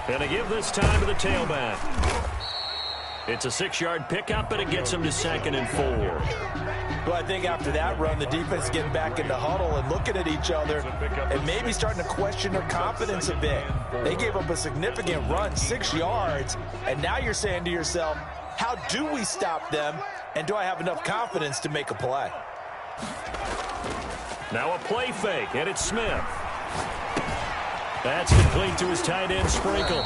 And they give this time to the tailback. It's a 6-yard pickup, and it gets him to 2nd and 4. Well, I think after that run, the defense is getting back into huddle and looking at each other and maybe starting to question their confidence a bit. They gave up a significant run, 6 yards, and now you're saying to yourself, how do we stop them, and do I have enough confidence to make a play? Now a play fake, and it's Smith. That's complete to his tight end, Sprinkle.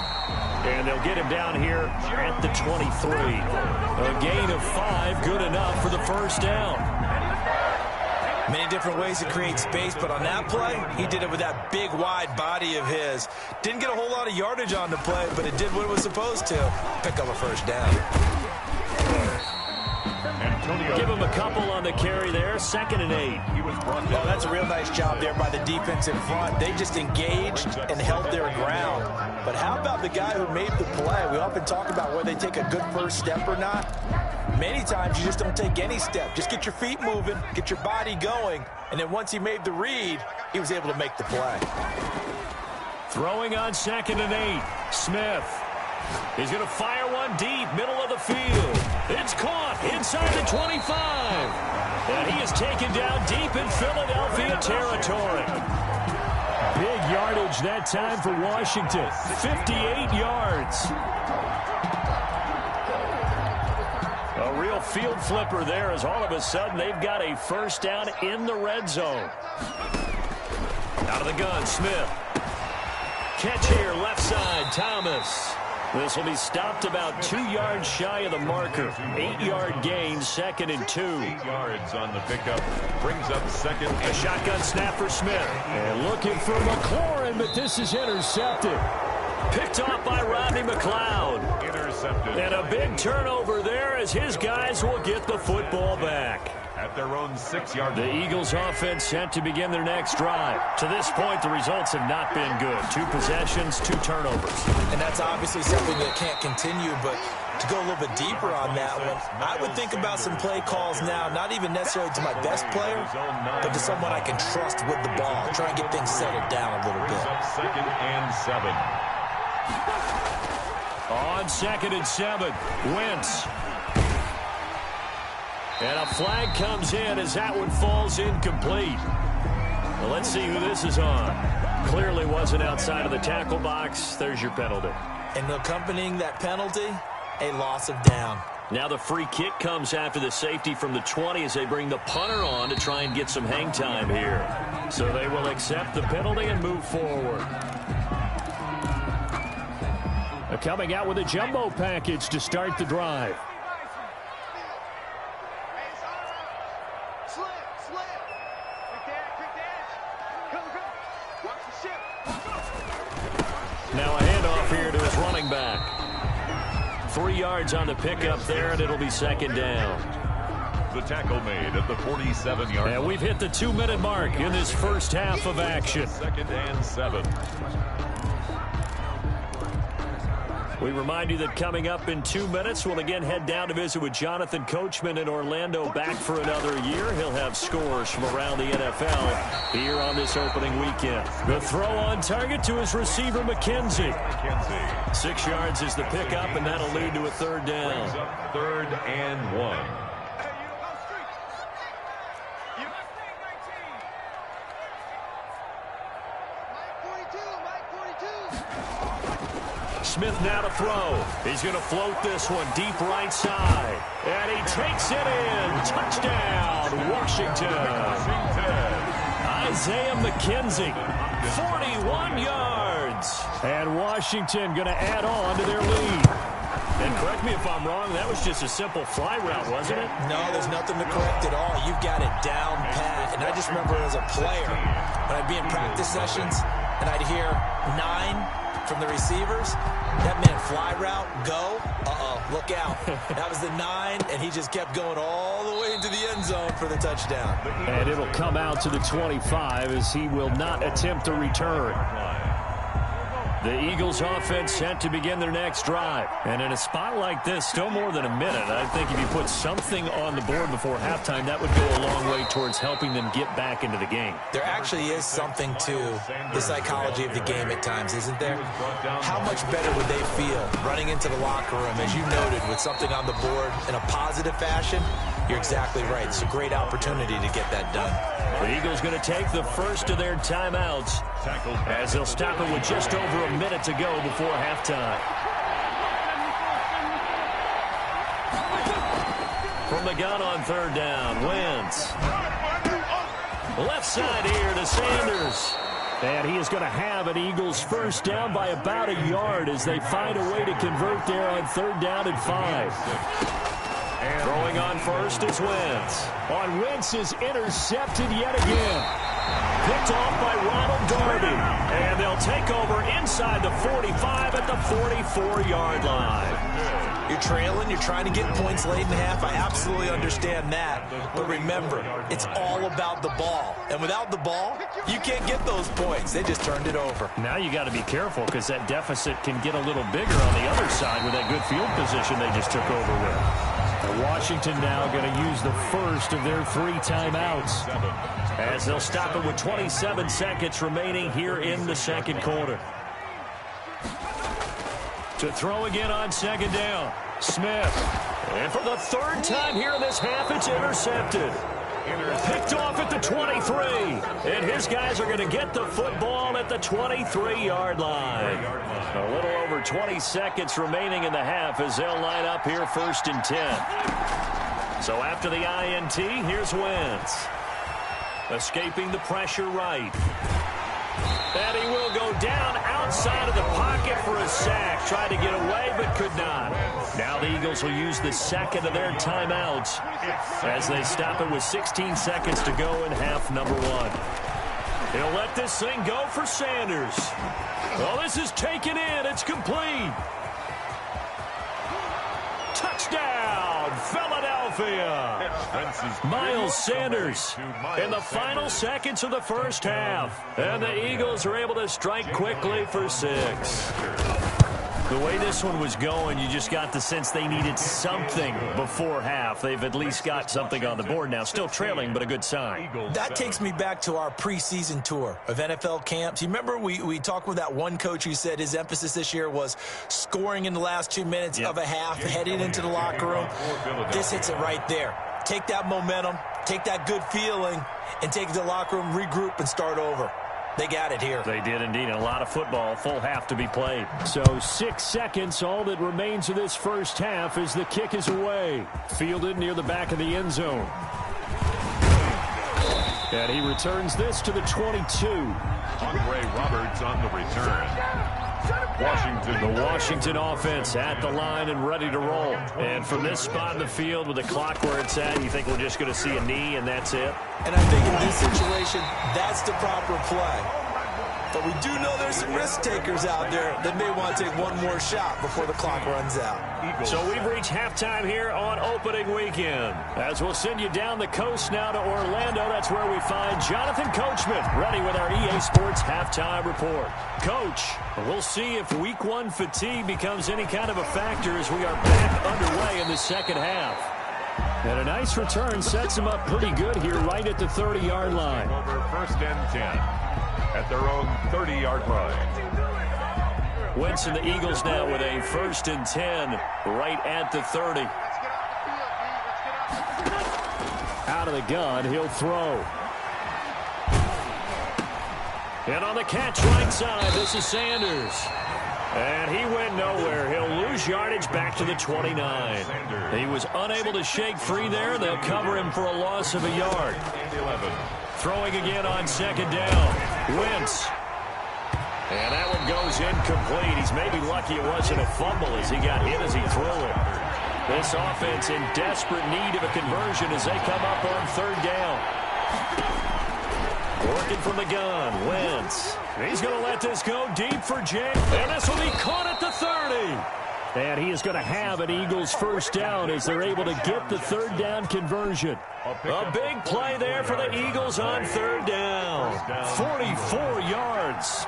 And they'll get him down here at the 23. A gain of 5, good enough for the first down. Many different ways to create space, but on that play, he did it with that big, wide body of his. Didn't get a whole lot of yardage on the play, but it did what it was supposed to. Pick up a first down. Give him a couple on the carry there, 2nd and 8. Oh, that's a real nice job there by the defense in front. They just engaged and held their ground. But how about the guy who made the play? We often talk about whether they take a good first step or not. Many times you just don't take any step. Just get your feet moving, get your body going, and then once he made the read, he was able to make the play. Throwing on 2nd and 8, Smith. He's going to fire one deep, middle of the field. It's caught inside the 25. And he is taken down deep in Philadelphia territory. Big yardage that time for Washington. 58 yards. A real field flipper there as all of a sudden they've got a first down in the red zone. Out of the gun, Smith. Catch here, left side, Thomas. This will be stopped about 2 yards shy of the marker. 8-yard gain, 2nd and 2. 8 yards on the pickup. Brings up 2nd. A shotgun snap for Smith. And looking for McLaurin, but this is intercepted. Picked off by Rodney McLeod. Intercepted. And a big turnover there as his guys will get the football back. At their own 6-yard line. The Eagles offense set to begin their next drive. To this point, the results have not been good. 2 possessions, 2 turnovers. And that's obviously something that can't continue, but to go a little bit deeper on that one, I would think about some play calls now, not even necessarily to my best player, but to someone I can trust with the ball. Try and get things settled down a little bit. 2nd and 7. On 2nd and 7, Wentz. And a flag comes in as that one falls incomplete. Well, let's see who this is on. Clearly wasn't outside of the tackle box. There's your penalty. And accompanying that penalty, a loss of down. Now the free kick comes after the safety from the 20 as they bring the punter on to try and get some hang time here. So they will accept the penalty and move forward. Coming out with a jumbo package to start the drive. Now a handoff here to his running back. 3 yards on the pickup there, and it'll be 2nd down. The tackle made at the 47-yard line. And we've hit the 2-minute mark in this first half of action. 2nd and 7. We remind you that coming up in 2 minutes, we'll again head down to visit with Jonathan Coachman in Orlando, back for another year. He'll have scores from around the NFL here on this opening weekend. The throw on target to his receiver, McKenzie. 6 yards is the pickup, and that'll lead to a 3rd down. Brings up 3rd and 1. Smith now to throw. He's going to float this one deep right side. And he takes it in. Touchdown, Washington. Isaiah McKenzie, 41 yards. And Washington going to add on to their lead. And correct me if I'm wrong, that was just a simple fly route, wasn't it? No, there's nothing to correct at all. You've got it down pat. And I just remember as a player, when I'd be in practice sessions, and I'd hear 9 from the receivers, that meant fly route, go, look out. That was the 9, and he just kept going all the way into the end zone for the touchdown. And it'll come out to the 25 as he will not attempt a return. The Eagles offense set to begin their next drive. And in a spot like this, still more than a minute, I think if you put something on the board before halftime, that would go a long way towards helping them get back into the game. There actually is something to the psychology of the game at times, isn't there? How much better would they feel running into the locker room, as you noted, with something on the board in a positive fashion? You're exactly right. It's a great opportunity to get that done. The Eagles going to take the first of their timeouts as they'll stop it with just over a minute to go before halftime. From the gun on third down, Wentz. Left side here to Sanders. And he is going to have an Eagles first down by about a yard as they find a way to convert there on third down and 5. Throwing on first is Wentz. On Wentz is intercepted yet again. Picked off by Ronald Darby. And they'll take over inside the 45 at the 44-yard line. You're trailing, you're trying to get points late in half. I absolutely understand that. But remember, it's all about the ball. And without the ball, you can't get those points. They just turned it over. Now you got to be careful because that deficit can get a little bigger on the other side with that good field position they just took over with. Washington now going to use the first of their 3 timeouts as they'll stop it with 27 seconds remaining here in the second quarter. To throw again on second down, Smith. And for the third time here in this half, it's intercepted. Picked off at the 23. And his guys are going to get the football at the 23-yard line. A little over 20 seconds remaining in the half as they'll line up here first and 10. So after the INT, here's Wentz. Escaping the pressure right. And he will go down outside of the pocket for a sack. Tried to get away, but could not. Now the Eagles will use the second of their timeouts as they stop it with 16 seconds to go in half number 1. He'll let this thing go for Sanders. Well, this is taken in. It's complete. Touchdown, Philadelphia. Miles Sanders in the final seconds of the first half. And the Eagles are able to strike quickly for 6. The way this one was going, you just got the sense they needed something before half. They've at least got something on the board now. Still trailing, but a good sign. That takes me back to our preseason tour of NFL camps. You remember we talked with that one coach who said his emphasis this year was scoring in the last 2 minutes of a half, heading into the locker room. This hits it right there. Take that momentum, take that good feeling, and take it to the locker room, regroup, and start over. They got it here. They did indeed. A lot of football, full half to be played. So 6 seconds, all that remains of this first half as the kick is away. Fielded near the back of the end zone. And he returns this to the 22. Andre Roberts on the return. Washington. The Washington offense at the line and ready to roll. And from this spot in the field with the clock where it's at, you think we're just going to see a knee and that's it? And I think in this situation, that's the proper play. But we do know there's some risk takers out there that may want to take one more shot before the clock runs out. So we've reached halftime here on opening weekend. As we'll send you down the coast now to Orlando, that's where we find Jonathan Coachman ready with our EA Sports halftime report. Coach, we'll see if week 1 fatigue becomes any kind of a factor as we are back underway in the second half. And a nice return sets them up pretty good here right at the 30-yard line. Over first and 10 at their own 30-yard line. Wentz and the Eagles now with a first and 10 right at the 30. Out of the gun, he'll throw. And on the catch right side, this is Sanders. And he went nowhere. He'll lose yardage back to the 29. He was unable to shake free there. They'll cover him for a loss of a yard. Throwing again on second down. Wentz. And that one goes incomplete. He's maybe lucky it wasn't a fumble as he got hit as he threw it. This offense in desperate need of a conversion as they come up on third down. Working from the gun, Wentz. He's going to let this go deep for Jake. And this will be caught at the 30. And he is going to have an Eagles first down as they're able to get the third down conversion. A big play there for the Eagles on third down. 44 yards.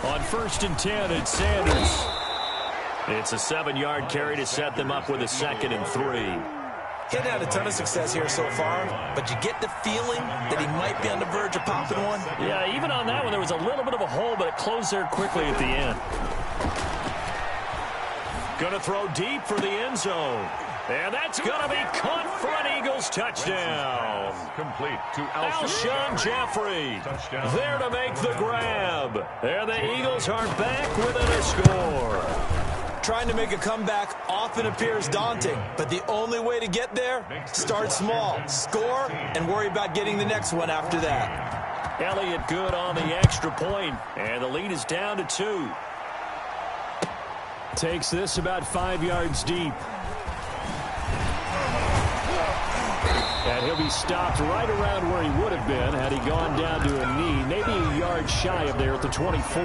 On 1st and 10, it's Sanders. It's a 7-yard carry to set them up with a 2nd and 3. He hadn't had a ton of success here so far, but you get the feeling that he might be on the verge of popping one. Yeah, even on that one, there was a little bit of a hole, but it closed there quickly at the end. Going to throw deep for the end zone. And that's going to be caught for an Eagles touchdown. Complete to Alshon Jeffrey there to make the grab. And the Eagles are back within a score. Trying to make a comeback often appears daunting, but the only way to get there, start small, score, and worry about getting the next one after that. Elliott good on the extra point, and the lead is down to 2. Takes this about 5 yards deep. And he'll be stopped right around where he would have been had he gone down to a knee, maybe a yard shy of there at the 24.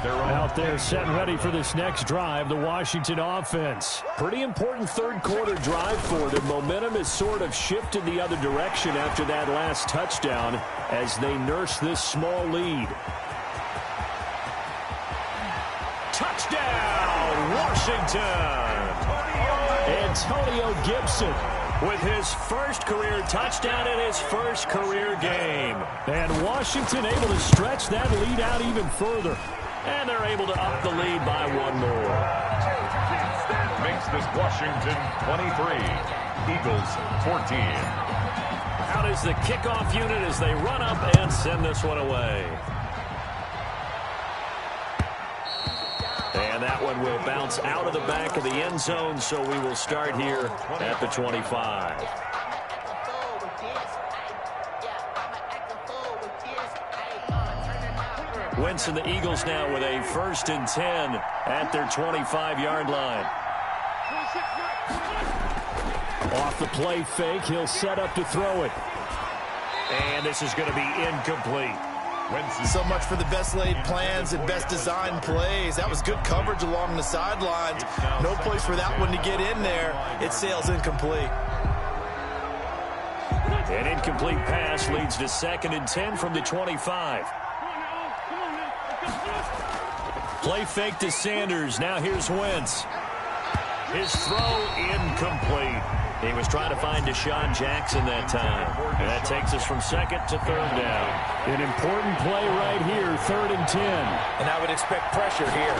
Out there set ready for this next drive, the Washington offense. Pretty important third-quarter drive for them. Momentum has sort of shifted the other direction after that last touchdown as they nurse this small lead. Touchdown, Washington! Antonio Gibson with his first career touchdown in his first career game. And Washington able to stretch that lead out even further. And they're able to up the lead by 1 more. Makes this Washington 23, Eagles 14. Out is the kickoff unit as they run up and send this one away. And that one will bounce out of the back of the end zone, so we will start here at the 25. Wentz and the Eagles now with a 1st and 10 at their 25-yard line. Off the play fake, he'll set up to throw it. And this is going to be incomplete. So much for the best laid plans and best designed plays. That was good coverage along the sidelines. No place for that one to get in there. It sails incomplete. An incomplete pass leads to 2nd and 10 from the 25. Play fake to Sanders. Now here's Wentz. His throw incomplete. He was trying to find Deshaun Jackson that time. And that takes us from 2nd to 3rd down. An important play right here, 3rd and 10. And I would expect pressure here.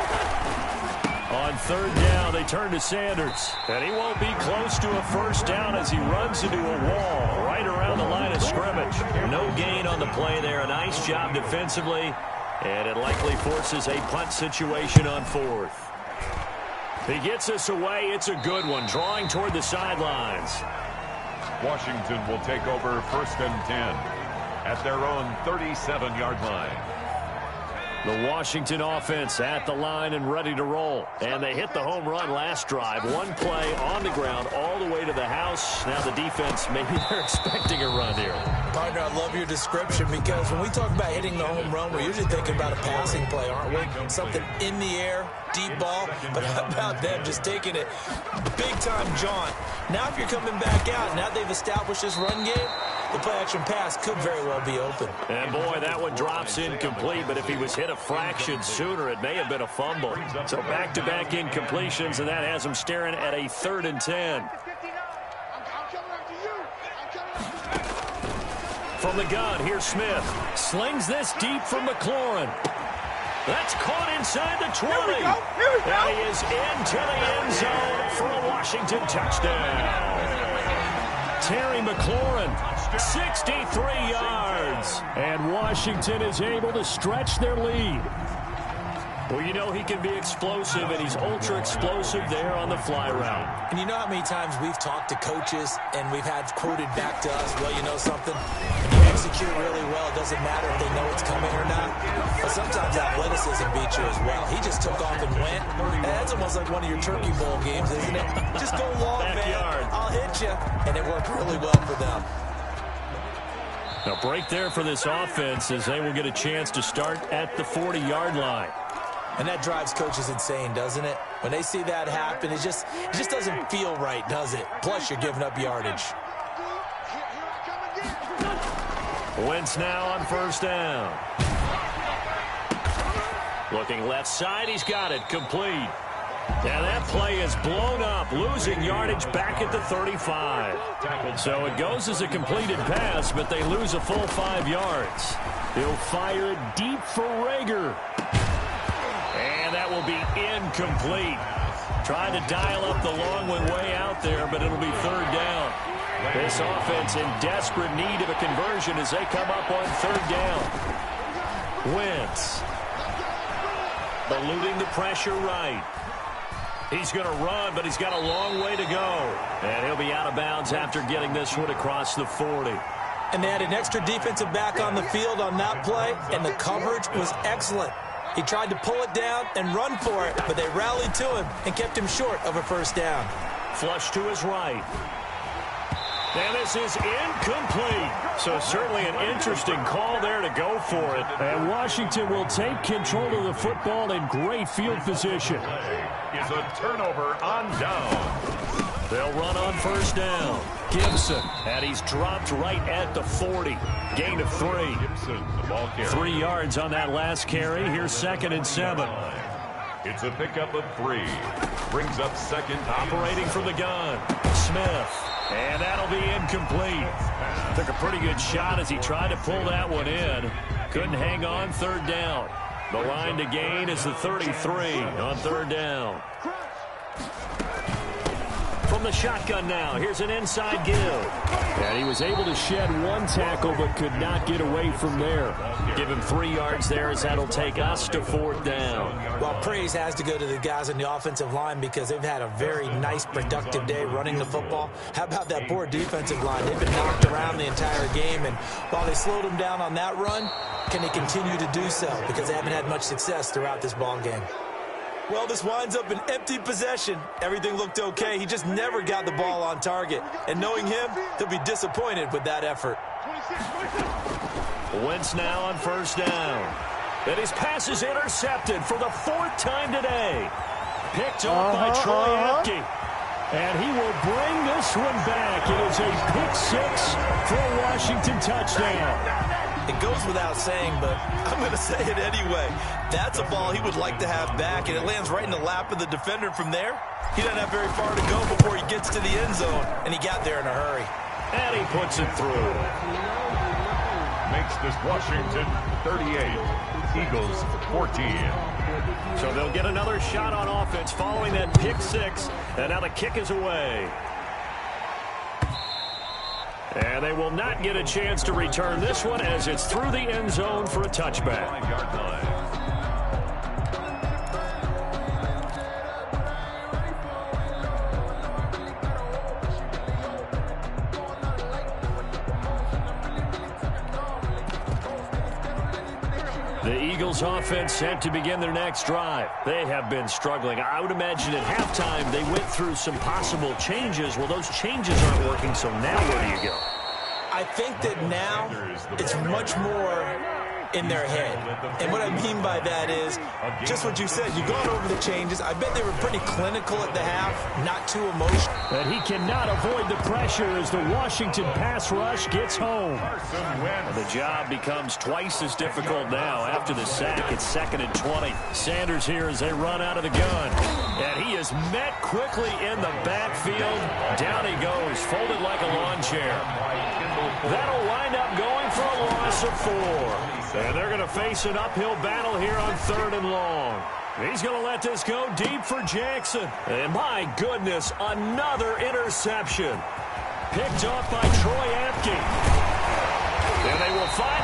On 3rd down, they turn to Sanders. And he won't be close to a 1st down as he runs into a wall right around the line of scrimmage. No gain on the play there. A nice job defensively. And it likely forces a punt situation on 4th. He gets us away. It's a good one, drawing toward the sidelines. Washington will take over 1st and 10 at their own 37-yard line. The Washington offense at the line and ready to roll. And they hit the home run last drive. One play on the ground all the way to the house. Now the defense, maybe they're expecting a run here. Partner, I love your description because when we talk about hitting the home run, we're usually thinking about a passing play, aren't we? Something in the air, deep ball. But how about them just taking it big-time jaunt? Now if you're coming back out, now they've established this run game, the play-action pass could very well be open. And, boy, that one drops incomplete, but if he was hit a fraction sooner, it may have been a fumble. So back-to-back incompletions, and that has him staring at a 3rd and 10. From the gun, here's Smith. Slings this deep from McLaurin. That's caught inside the 20. Here we go. And he is into the end zone for a Washington touchdown. Terry McLaurin, 63 yards. And Washington is able to stretch their lead. Well, you know he can be explosive, and he's ultra-explosive there on the fly route. And you know how many times we've talked to coaches and we've had quoted back to us, well, you know something? If you execute really well, it doesn't matter if they know it's coming or not. But sometimes athleticism beats you as well. He just took off and went. And that's almost like one of your Turkey Bowl games, isn't it? Just go long, Backyard. man. I'll hit you. And it worked really well for them. A break there for this offense as they will get a chance to start at the 40-yard line. And that drives coaches insane, doesn't it? When they see that happen, it just doesn't feel right, does it? Plus, you're giving up yardage. Wentz now on 1st down. Looking left side, he's got it, complete. And that play is blown up, losing yardage back at the 35. So it goes as a completed pass, but they lose a full 5 yards. He'll fire it deep for Rager. And that will be incomplete. Trying to dial up the long one way out there, but it'll be 3rd down. This offense in desperate need of a conversion as they come up on 3rd down. Wentz. Eluding the pressure right. He's going to run, but he's got a long way to go. And he'll be out of bounds after getting this one across the 40. And they had an extra defensive back on the field on that play, and the coverage was excellent. He tried to pull it down and run for it, but they rallied to him and kept him short of a 1st down. Flush to his right. And this is incomplete. So certainly an interesting call there to go for it. And Washington will take control of the football in great field position. Is a turnover on down. They'll run on 1st down. Gibson, and he's dropped right at the 40. Gain of 3. Gibson, the ball carrier. 3 yards on that last carry. Here's 2nd and 7. It's a pickup of 3. Brings up 2nd. Operating from the gun. Smith. And that'll be incomplete. Took a pretty good shot as he tried to pull that one in. Couldn't hang on 3rd down. The line to gain is the 33 on 3rd down. From the shotgun now, here's an inside give. And he was able to shed 1 tackle but could not get away from there. Give him 3 yards there as that'll take us to 4th down. Well, praise has to go to the guys on the offensive line because they've had a very nice, productive day running the football. How about that poor defensive line? They've been knocked around the entire game, and while they slowed them down on that run, can they continue to do so? Because they haven't had much success throughout this ball game. Well, this winds up an empty possession. Everything looked okay. He just never got the ball on target. And knowing him, he'll be disappointed with that effort. Wentz now on 1st down. And his pass is intercepted for the 4th time today. Picked up by Troy Apke. And he will bring this one back. It is a pick 6 for a Washington touchdown. It goes without saying, but I'm going to say it anyway. That's a ball he would like to have back, and it lands right in the lap of the defender from there. He doesn't have very far to go before he gets to the end zone, and he got there in a hurry. And he puts it through. Makes this Washington 38, Eagles 14. So they'll get another shot on offense following that pick 6, and now the kick is away. And they will not get a chance to return this one as it's through the end zone for a touchback. 5-yard line. The Eagles offense set to begin their next drive. They have been struggling. I would imagine at halftime they went through some possible changes. Well, those changes aren't working, so now where do you go? I think that now it's much more in their head. And what I mean by that is just what you said. You've gone over the changes. I bet they were pretty clinical at the half, not too emotional. But he cannot avoid the pressure as the Washington pass rush gets home. The job becomes twice as difficult now after the sack. It's 2nd and 20. Sanders here as they run out of the gun. And he is met quickly in the backfield. Down he goes, folded like a lawn chair. That'll wind up going for a loss of 4. And they're going to face an uphill battle here on 3rd and long. He's going to let this go deep for Jackson. And my goodness, another interception. Picked off by Troy Apke. And they will find